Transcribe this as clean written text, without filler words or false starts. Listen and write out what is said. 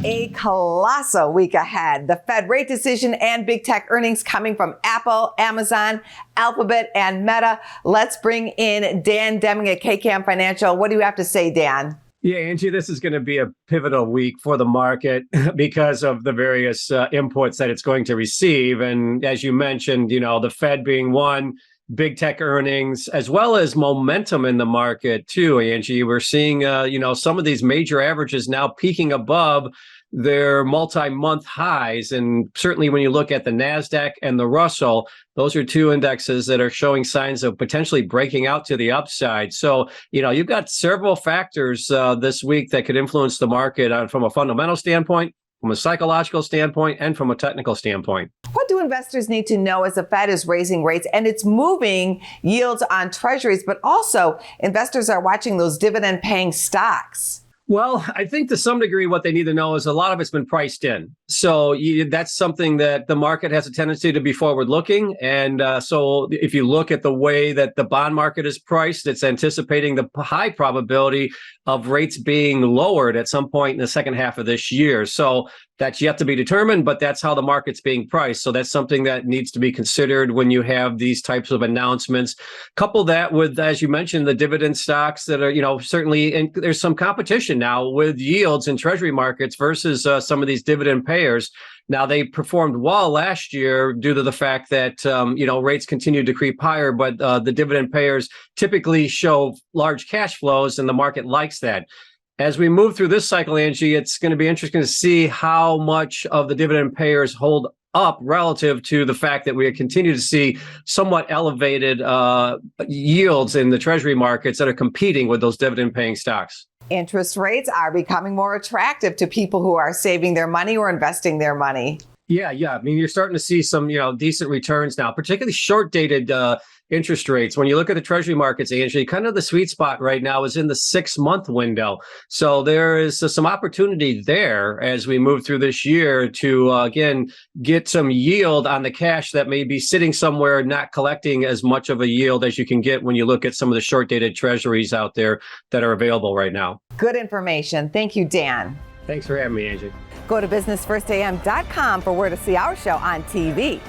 A colossal week ahead. The Fed rate decision and big tech earnings coming from Apple, Amazon, Alphabet, and Meta. Let's bring in Dan Deming at KKM Financial. What do you have to say, Dan? Yeah, Angie, this is going to be a pivotal week for the market because of the various inputs that it's going to receive. And as you mentioned, the Fed being one, big tech earnings, as well as momentum in the market too, Angie. We're seeing, some of these major averages now peaking above their multi-month highs. And certainly when you look at the NASDAQ and the Russell, those are two indexes that are showing signs of potentially breaking out to the upside. So, you've got several factors this week that could influence the market from a fundamental standpoint, from a psychological standpoint, and from a technical standpoint. What do investors need to know as the Fed is raising rates and it's moving yields on treasuries, but also investors are watching those dividend paying stocks? Well, I think to some degree what they need to know is a lot of it's been priced in. So that's something that the market has a tendency to be forward looking. And so if you look at the way that the bond market is priced, it's anticipating the high probability of rates being lowered at some point in the second half of this year. So that's yet to be determined, but that's how the market's being priced. So that's something that needs to be considered when you have these types of announcements. Couple that with, as you mentioned, the dividend stocks that are, certainly, and there's some competition now with yields in treasury markets versus some of these dividend payers. Now, they performed well last year due to the fact that, rates continued to creep higher, but the dividend payers typically show large cash flows and the market likes that. As we move through this cycle, Angie, it's going to be interesting to see how much of the dividend payers hold up relative to the fact that we continue to see somewhat elevated yields in the treasury markets that are competing with those dividend paying stocks. Interest rates are becoming more attractive to people who are saving their money or investing their money. Yeah. I mean, you're starting to see some, decent returns now, particularly short dated interest rates. When you look at the treasury markets, Angie, kind of the sweet spot right now is in the 6-month window. So there is some opportunity there as we move through this year to, again, get some yield on the cash that may be sitting somewhere, not collecting as much of a yield as you can get when you look at some of the short dated treasuries out there that are available right now. Good information. Thank you, Dan. Thanks for having me, Angie. Go to businessfirstam.com for where to see our show on TV.